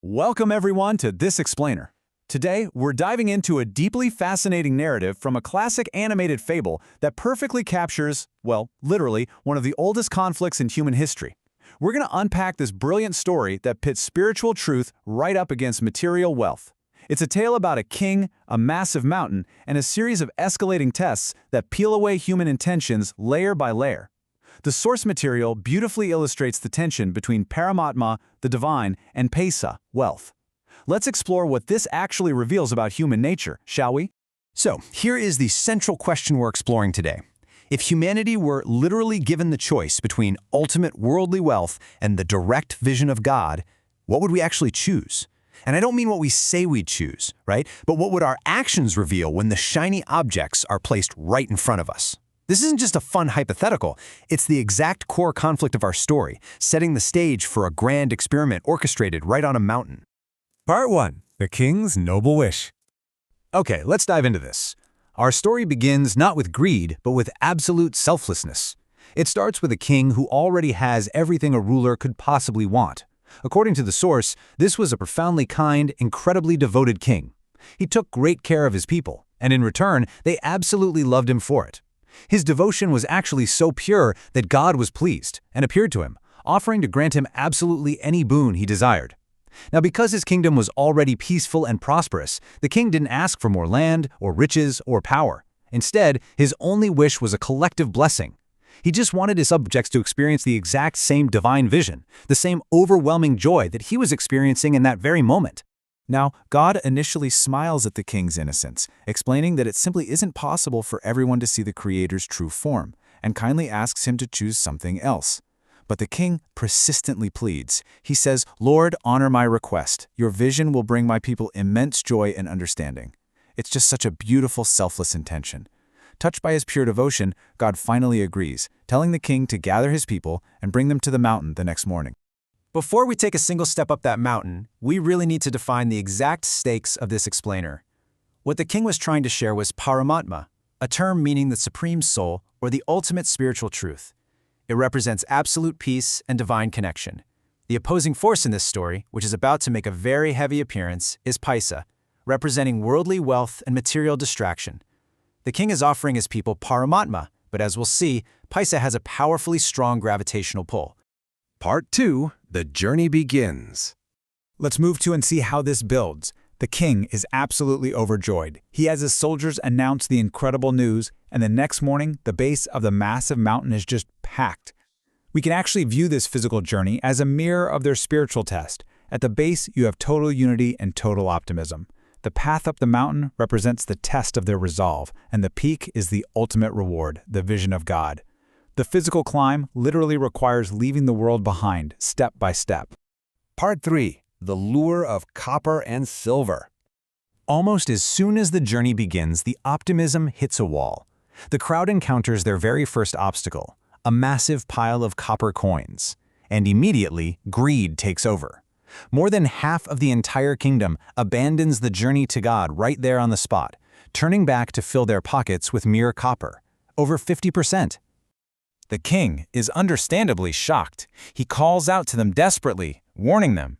Welcome everyone to This Explainer. Today, we're diving into a deeply fascinating narrative from a classic animated fable that perfectly captures, well, literally, one of the oldest conflicts in human history. We're going to unpack this brilliant story that pits spiritual truth right up against material wealth. It's a tale about a king, a massive mountain, and a series of escalating tests that peel away human intentions layer by layer. The source material beautifully illustrates the tension between Paramatma, the divine, and Paisa, wealth. Let's explore what this actually reveals about human nature, shall we? So, here is the central question we're exploring today. If humanity were literally given the choice between ultimate worldly wealth and the direct vision of God, what would we actually choose? And I don't mean what we say we'd choose, right? But what would our actions reveal when the shiny objects are placed right in front of us? This isn't just a fun hypothetical. It's the exact core conflict of our story, setting the stage for a grand experiment orchestrated right on a mountain. Part 1. The King's Noble Wish. Okay, let's dive into this. Our story begins not with greed, but with absolute selflessness. It starts with a king who already has everything a ruler could possibly want. According to the source, this was a profoundly kind, incredibly devoted king. He took great care of his people, and in return, they absolutely loved him for it. His devotion was actually so pure that God was pleased and appeared to him, offering to grant him absolutely any boon he desired. Now, because his kingdom was already peaceful and prosperous, the king didn't ask for more land or riches or power. Instead, his only wish was a collective blessing. He just wanted his subjects to experience the exact same divine vision, the same overwhelming joy that he was experiencing in that very moment. Now, God initially smiles at the king's innocence, explaining that it simply isn't possible for everyone to see the Creator's true form, and kindly asks him to choose something else. But the king persistently pleads. He says, "Lord, honor my request. Your vision will bring my people immense joy and understanding." It's just such a beautiful, selfless intention. Touched by his pure devotion, God finally agrees, telling the king to gather his people and bring them to the mountain the next morning. Before we take a single step up that mountain, we really need to define the exact stakes of this explainer. What the king was trying to share was Paramatma, a term meaning the supreme soul or the ultimate spiritual truth. It represents absolute peace and divine connection. The opposing force in this story, which is about to make a very heavy appearance, is Paisa, representing worldly wealth and material distraction. The king is offering his people Paramatma, but as we'll see, Paisa has a powerfully strong gravitational pull. Part 2. The Journey Begins. Let's move to and see how this builds. The king is absolutely overjoyed. He has his soldiers announce the incredible news, and the next morning, the base of the massive mountain is just packed. We can actually view this physical journey as a mirror of their spiritual test. At the base, you have total unity and total optimism. The path up the mountain represents the test of their resolve, and the peak is the ultimate reward, the vision of God. The physical climb literally requires leaving the world behind, step by step. Part 3. The Lure of Copper and Silver. Almost as soon as the journey begins, the optimism hits a wall. The crowd encounters their very first obstacle, a massive pile of copper coins. And immediately, greed takes over. More than half of the entire kingdom abandons the journey to God right there on the spot, turning back to fill their pockets with mere copper. Over 50%. The king is understandably shocked. He calls out to them desperately, warning them,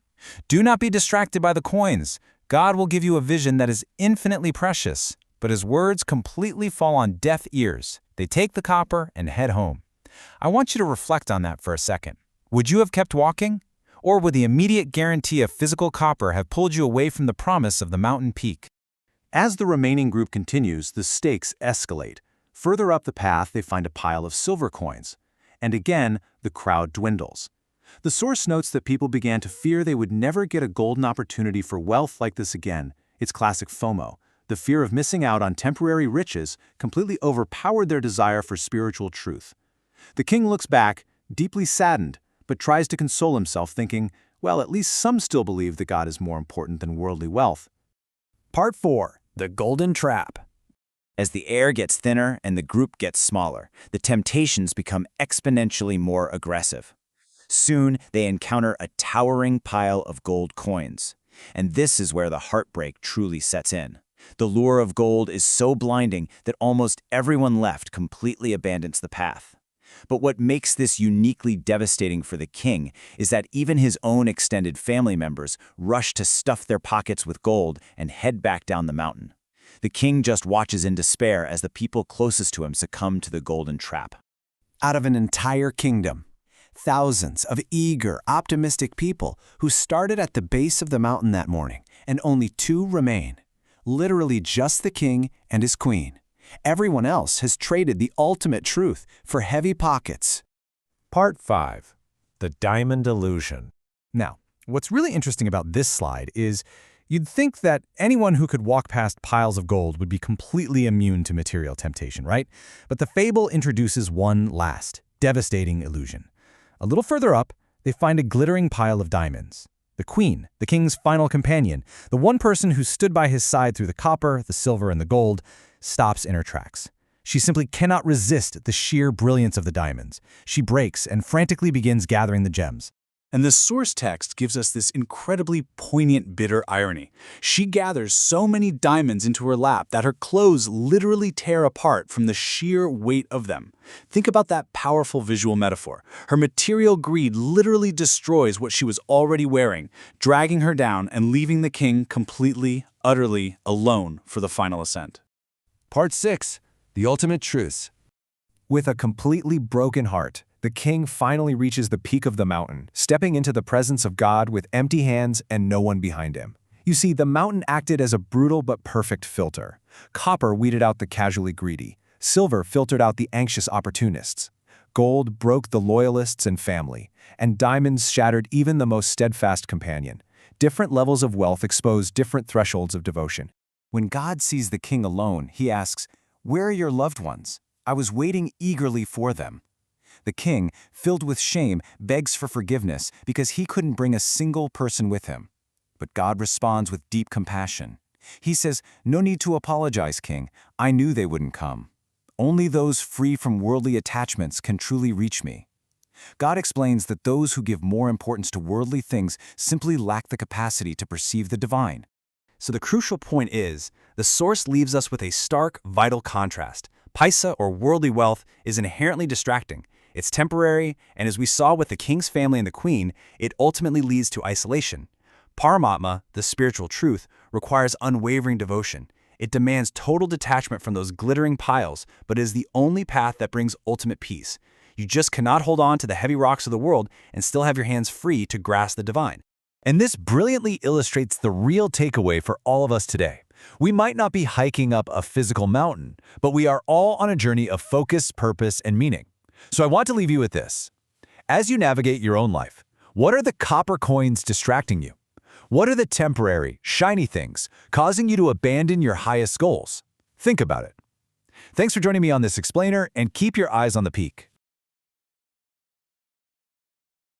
"Do not be distracted by the coins. God will give you a vision that is infinitely precious." But his words completely fall on deaf ears. They take the copper and head home. I want you to reflect on that for a second. Would you have kept walking? Or would the immediate guarantee of physical copper have pulled you away from the promise of the mountain peak? As the remaining group continues, the stakes escalate. Further up the path, they find a pile of silver coins. And again, the crowd dwindles. The source notes that people began to fear they would never get a golden opportunity for wealth like this again. It's classic FOMO. The fear of missing out on temporary riches completely overpowered their desire for spiritual truth. The king looks back, deeply saddened, but tries to console himself, thinking, well, at least some still believe that God is more important than worldly wealth. Part 4. The Golden Trap. As the air gets thinner and the group gets smaller, the temptations become exponentially more aggressive. Soon, they encounter a towering pile of gold coins. And this is where the heartbreak truly sets in. The lure of gold is so blinding that almost everyone left completely abandons the path. But what makes this uniquely devastating for the king is that even his own extended family members rush to stuff their pockets with gold and head back down the mountain. The king just watches in despair as the people closest to him succumb to the golden trap. Out of an entire kingdom, thousands of eager, optimistic people who started at the base of the mountain that morning, and only 2 remain. Literally just the king and his queen. Everyone else has traded the ultimate truth for heavy pockets. Part 5. The Diamond Illusion. Now, what's really interesting about this slide is you'd think that anyone who could walk past piles of gold would be completely immune to material temptation, right? But the fable introduces one last, devastating illusion. A little further up, they find a glittering pile of diamonds. The queen, the king's final companion, the one person who stood by his side through the copper, the silver, and the gold, stops in her tracks. She simply cannot resist the sheer brilliance of the diamonds. She breaks and frantically begins gathering the gems. And the source text gives us this incredibly poignant, bitter irony. She gathers so many diamonds into her lap that her clothes literally tear apart from the sheer weight of them. Think about that powerful visual metaphor. Her material greed literally destroys what she was already wearing, dragging her down and leaving the king completely, utterly alone for the final ascent. Part 6. The Ultimate Truth. With a completely broken heart, the king finally reaches the peak of the mountain, stepping into the presence of God with empty hands and no one behind him. You see, the mountain acted as a brutal but perfect filter. Copper weeded out the casually greedy. Silver filtered out the anxious opportunists. Gold broke the loyalists and family. And diamonds shattered even the most steadfast companion. Different levels of wealth expose different thresholds of devotion. When God sees the king alone, he asks, "Where are your loved ones? I was waiting eagerly for them." The king, filled with shame, begs for forgiveness because he couldn't bring a single person with him. But God responds with deep compassion. He says, "No need to apologize, king. I knew they wouldn't come. Only those free from worldly attachments can truly reach me." God explains that those who give more importance to worldly things simply lack the capacity to perceive the divine. So the crucial point is, the source leaves us with a stark, vital contrast. Paisa, or worldly wealth, is inherently distracting. It's temporary, and as we saw with the king's family and the queen, it ultimately leads to isolation. Paramatma, the spiritual truth, requires unwavering devotion. It demands total detachment from those glittering piles, but is the only path that brings ultimate peace. You just cannot hold on to the heavy rocks of the world and still have your hands free to grasp the divine. And this brilliantly illustrates the real takeaway for all of us today. We might not be hiking up a physical mountain, but we are all on a journey of focus, purpose, and meaning. So I want to leave you with this. As you navigate your own life, what are the copper coins distracting you? What are the temporary, shiny things causing you to abandon your highest goals? Think about it. Thanks for joining me on this explainer, and keep your eyes on the peak.